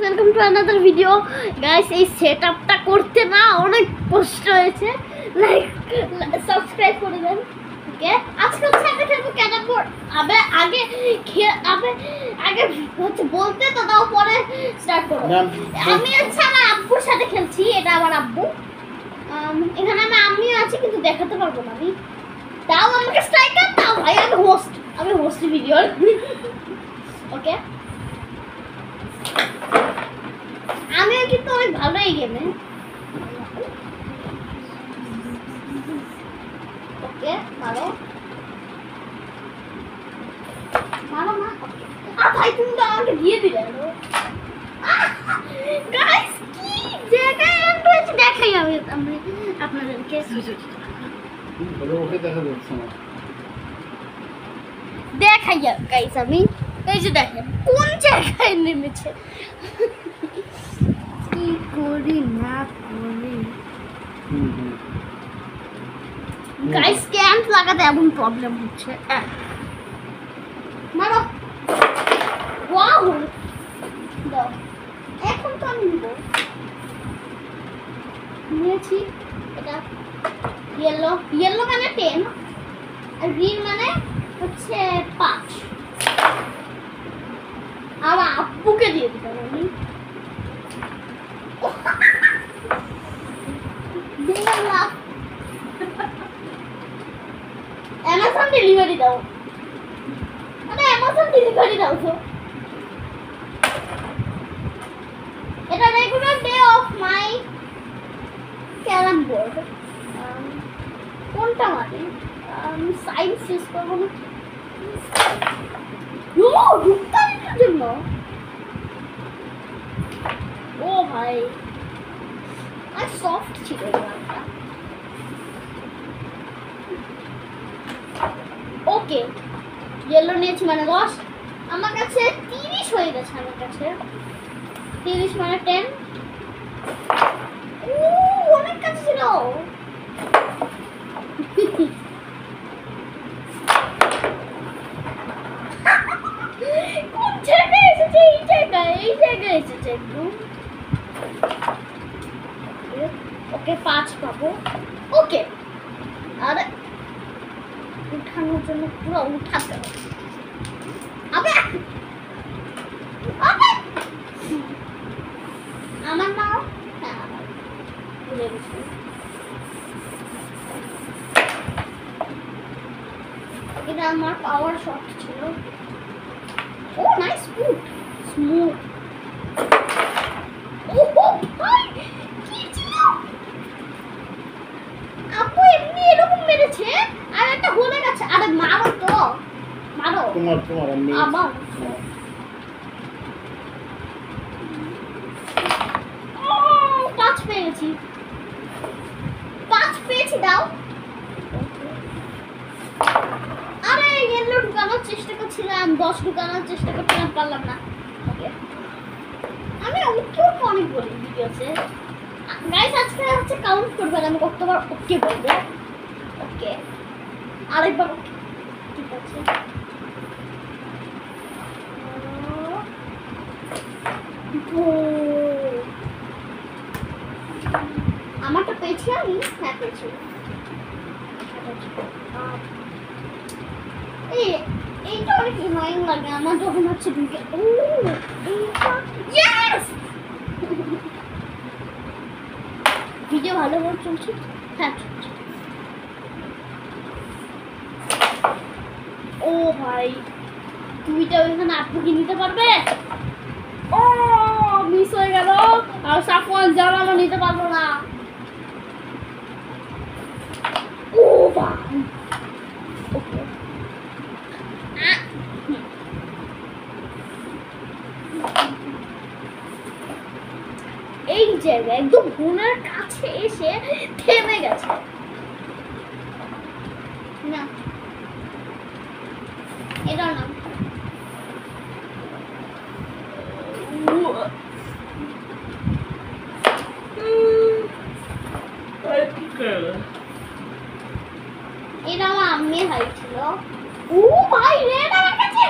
Welcome to another video guys. এই সেটআপটা করতে না অনেক কষ্ট হয়েছে। লাইক সাবস্ক্রাইব করে দেন। ওকে, আজকে হচ্ছে আমরা খেলবো ক্যারাম বোর্ড। আগে হচ্ছে বলতে তো দাও, পরে স্টার্ট করব। আমি হচ্ছে আমার আব্বুর সাথে খেলছি, এটা আমার আব্বু। এখানে আমার আম্মিও আছে কিন্তু দেখাতে পারবো না আমি। দাও আমাকে স্ট্রাইকার দাও ভাই, আমি হোস্ট ভিডিও। ওকে, আমিও কিন্তু অনেক ভালো এই গেমে। ওকে, মারো মারো মা। ভাই তুমি তো আমাকে দিয়ে দিলে। গাইস কি জায়গায় এন্ড হয়েছে দেখাই আমি আপনাদেরকে। দেখাই গাইস, আমি এই যে দেখেন কোন জায়গায় নেমেছে। কি করি না করি গাইস, ক্যাম্প লাগাতে এমন প্রবলেম হচ্ছে। মারো, ওয়াও দাও। এখন তো আমি নিয়েছি এটা। ইয়েলো মানে 10 আর গ্রিন মানে হচ্ছে 5। আমার আব্বুকে দিয়ে দিতাম আমি। অ্যামাজন ডেলিভারি দাও, অ্যামাজন ডেলিভারি দাও তো। এটা regular day of my carrom board. কোনটা মানে সাইন্স ইউজ করবো না ঢুকতার জন্য। ও ভাই আর সফট ছিল গেমটা। ওকে, ইয়েলো নিয়েছি মানে 10। আমার কাছে 30 হয়ে গেছে। আমার কাছে 30 মানে 10। ও অনেক কাছে ছিল। কোন জায়গায় এসেছে? এই জায়গায় এসেছে একটু। ওকে 5 পাবো। ওকে, আর উঠানোর জন্য পুরো উঠাতে হবে। আমার নাও। হ্যাঁ, ভুলে গেছি। এটা আমার পাওয়ার শট ছিল। ও নাইস ফুট, স্মুথ। ওহো ভাই কি ছিল? আপু এমনি এরকম মেরেছে আর একটা হলে গেছে। আরে মারো তো, মারো। তোমার আমার পাঁচ পেয়েছি। দাও। আরে ইয়েলো ঢুকানোর চেষ্টা করছিলাম, 10 ঢুকানোর চেষ্টা করছিলাম, পারলাম না। ওকে, আমি অনেক বলি ভিডিওতে গাইস। আজকে হচ্ছে কাউন্ট করবেন আমি কতবার ওকে বলবো। ওকে, আরেকবার ওকে, ঠিক আছে। আমারটা পেয়েছি আমি। হ্যাঁ পেয়েছি। এইটা অনেক অ্যানোয়িং লাগে আমার যখন হচ্ছে ঢুকে। ও ইয়েস, ভিডিও ভালো করে চলছে। হ্যাঁ চলছে। ও ভাই তুইটা ওইখানে আপুকে নিতে পারবে? ও মিস হয়ে গেল। আর সাফওয়ান জামানো নিতে পারবো না। ও ভাই ওকে, এই জায়গায় একদম বোনের কাছে এসে থেমে গেছে। না এটা না, এটা আমার আম্মি হাই ছিল। ও ভাই রেড আমার কাছে,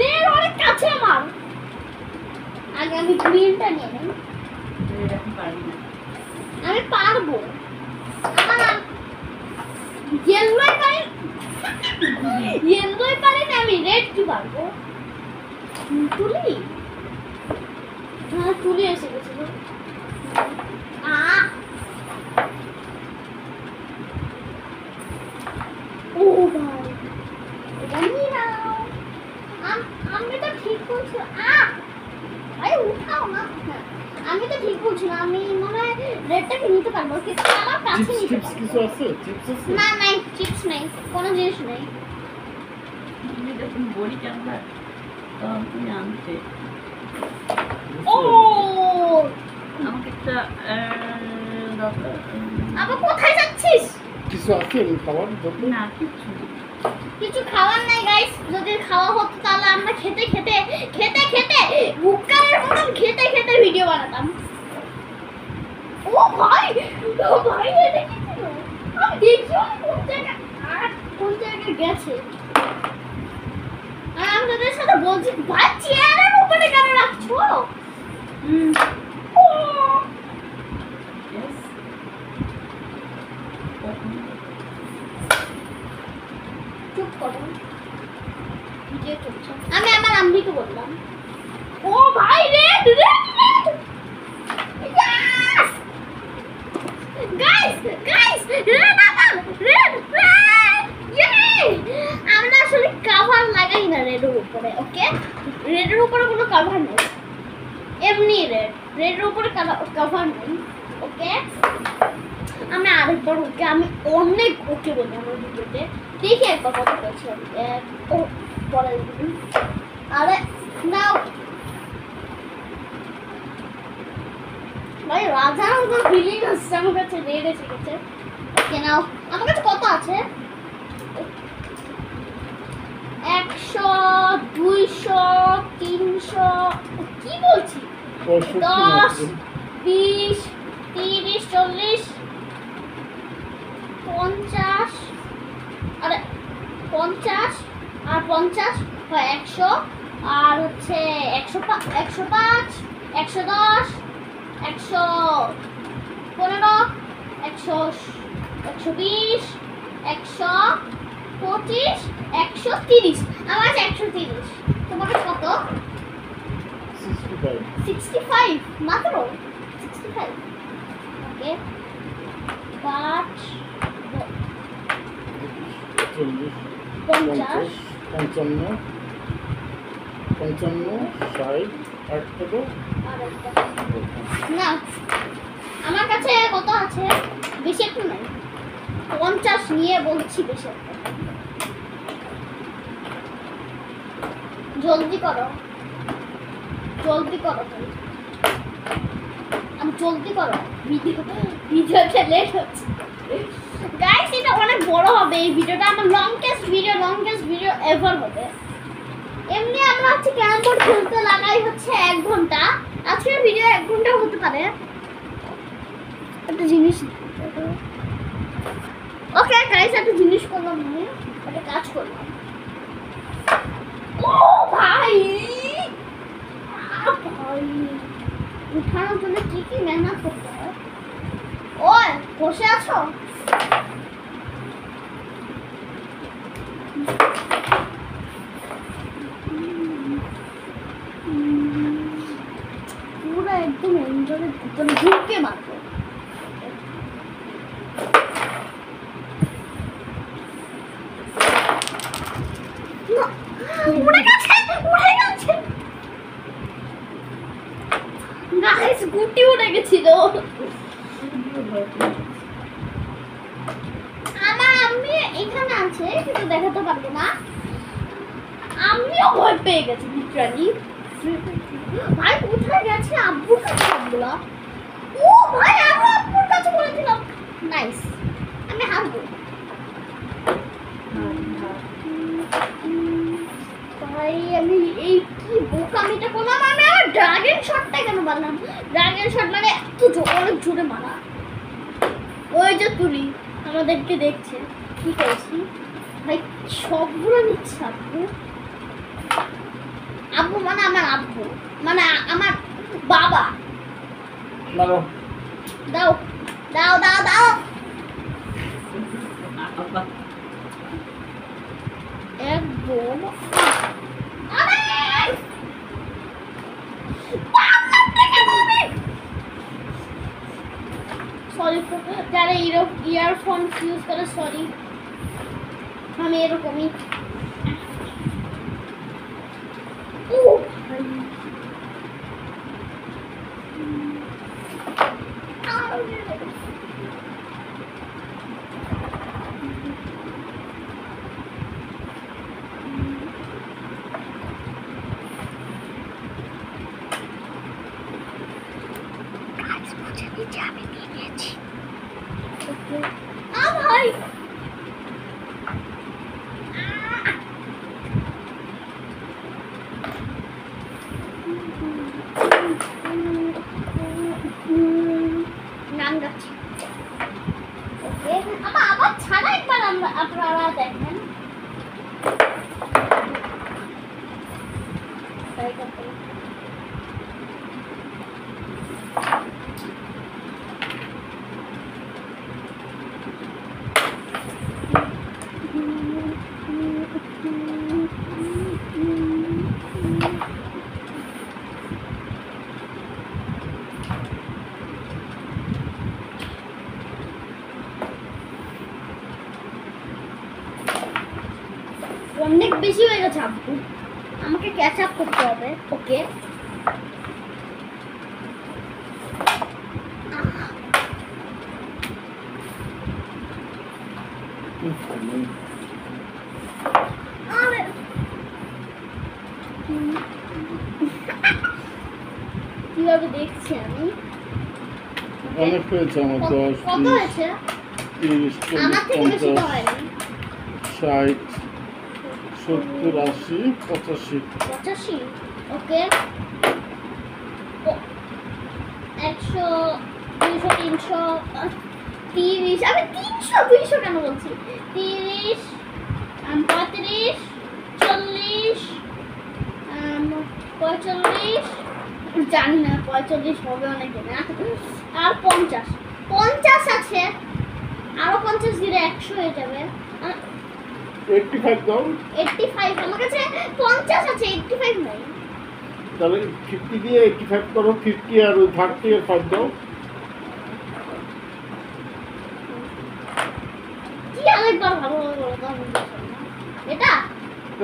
রেড অনেক কাছে আমার। আগে আমি গ্রিনটা নিয়ে নেই। এরকম পারবি না। আমি পারবো। আমার ইয়েলোই পারি, ইয়েলোই পারি না, আমি রেড কি পারবো? তুলি, হ্যাঁ তুলি এসে গেছে। ও ভাই জানি না, আমি তো ঠিক বলছি। ভাই উঠাও না, আমি তো ঠিক বলছি না, আমি মনে হয় রেডটাকে নিতে পারবো, কিন্তু আমার কাছে নিতে চিপস কিছু পারবো আছে? চিপস আছে? না, নাই চিপস নেই, কোনো জিনিস নেই। তুমি যখন বলি আমরা তখন তুমি আনতে ও আমাকে একটা দরকার। আবার কোথায় যাচ্ছিস? কিছু আছে খাবার জন্য? না কিছু না। কিছু খাওয়ার নাই গাইস, যদি খাওয়া হতো তাহলে আমরা খেতে খেতে খেতে খেতে বুকারের মতন খেতে খেতে ভিডিও বানাতাম। ও ভাই, ও ভাই এটা কি ছিল? আমি দেখিও কোন জায়গায় গেছে। আর আমি তোদের সাথে বলছি ভাই চেয়ারের উপরে কেন রাখছো? ও Yes. চুপ করো, ভিডিও চলছে। আমি আমার আম্মিকে বললাম, ও ভাই red red red, yes guys guys, red আবার রেড রেড, ইয়ে আমরা আসলে কভার লাগাই না রেডের উপরে, ওকে? রেডের উপরে কোনো কভার নেই, এমনি রেড, রেডের উপরে কভার নেই, ওকে? আমি আরেকবার ওকে, আমি অনেক ওকে বলি আমার ভিডিওতে, দেখি একবার কত পেয়েছি আমি। ও বলে দিবি, আরে নাও ভাই, রাজার মতো ফিলিং হচ্ছে আমার কাছে, রেড এসে গেছে। ওকে নাও, আমার কাছে কত আছে? 100 200 300, কি বলছি, 10 20 30 40 50, আরে 50 আর 50 হয় 100, আর হচ্ছে 105 110 115 120 125 130, আমার আছে 130। তোমার কাছে কত? 65 মাত্র 65, ওকে? 5 40 50 55 55 60 8 কত? না, আমার কাছে কত আছে? বেশি একটু নাই, 50 নিয়ে বলছি, বেশি একটা। জলদি করো, জলদি করো ভাই, আমি জলদি করো, ভিডিওটা লেট হচ্ছে গাইস। এটা অনেক বড় হবে এই ভিডিওটা, আমার লংগেস্ট ভিডিও এভার হবে। এমনি আমরা হচ্ছে ক্যারাম বোর্ড খেলতে লাগাই হচ্ছে 1 ঘন্টা, আজকের ভিডিও 1 ঘন্টা হতে পারে। একটা জিনিস, ওকে গাইস, একটা জিনিস করলাম, আমি একটা কাজ করলাম। ও ভাই, ভাই উঠানোর জন্য কি কি মেহনত করতে হয়। ওই বসে আছো? পুরো একদম এনজয়ের ভিতরে ঢুকে মারবো। উড়ে গেছে, উড়ে গেছে গাইস, গুটি উড়ে গেছিল। আমার আম্মি এখানে আছে, কিন্তু দেখাতে পারবো না। আমিও ভয় পেয়ে গেছি লিটারালি। ভাই কোথায় গেছে? আব্বুর কাছে সবগুলা। ও ভাই, আমি আব্বুর কাছে বলেছিলাম। নাইস, আমি হারবো ভাই। আমি এই কি বোকামিটা করলাম, আমি আর ড্রাগন শটটা কেন মারলাম? ড্রাগন শট মানে এত অনেক জোরে মারা। ওই যে তুলি আমাদেরকে দেখছে, কি করেছি ভাই, সবগুলো নিচ্ছে আব্বু। আব্বু মানে আমার আব্বু, মানে আমার বাবা মারো। দাও দাও দাও দাও আবার একদম সরি যারা ইয়ারফোন ইউজ করে সরি আমি এরকমই ভাই নাম যাচ্ছি ওকে আবার ছাড়া একবার আপনারা দেখেন অনেক বেশি হয়ে গেছে আব্বু আমাকে ক্যাচ আপ করতে হবে ওকে কিভাবে দেখছি আমি অনেক হয়েছে আমার 10 কত হয়েছে 30 আমার 40 থেকে বেশি তো 50 হয়নি 60 70 80 85 85 ওকে 100 200 300 30 আমি 300 200 কেন বলছি 30 35 40 45 জানি না 45 হবে অনেক দিন আর 50 50 আছে আরো 50 দিলে 100 হয়ে যাবে 85 দাও 85 আমার কাছে 50 আছে 85 নাই তাহলে 50 দিয়ে 85 করো 50 আর 30 আর 5 দাও কি আরেকবার ভালোভাবে বলো তো আমি বুঝতে পারলাম না। এটা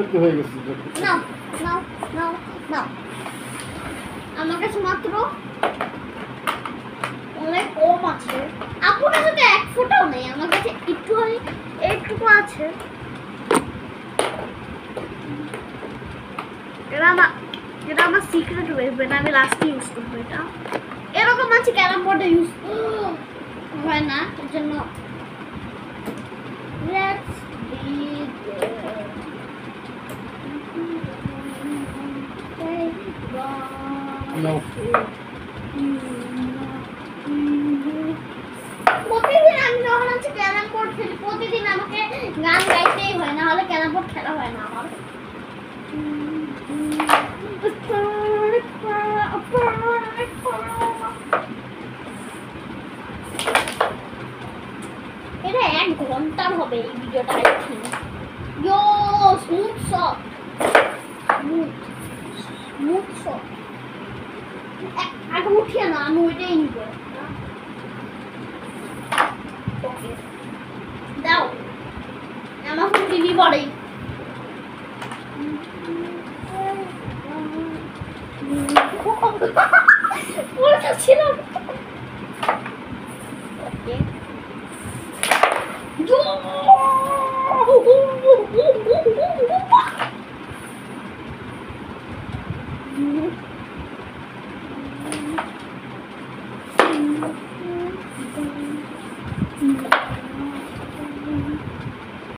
এত হয়ে গেছে নাও নাও নাও নাও আমার কাছে মাত্র অনেক কম আছে আপনার কাছে তো এক ফোঁটাও নেই আমার কাছে একটু একটুকু আছে এটা আমার সিক্রেট ওয়েপেন আমি লাস্টে ইউজ করবো এটা এরকম আছে ক্যারাম বোর্ডে ইউজ হয় না এর জন্য Let's নাও প্রতিদিন আমি যখন হচ্ছে ক্যারাম বোর্ড খেলি প্রতিদিন আমাকে গান গাইতেই হয় না হলে ক্যারাম বোর্ড খেলা হয় না আমার এটা 1 ঘন্টার হবে এই ভিডিওটা I think yo smooth shot smooth shot আগে উঠিয়ে না আমি ওইটাই নিব ওকে দাও আমার ফোন টিভি পড়ে পড়ে ছিল ওকে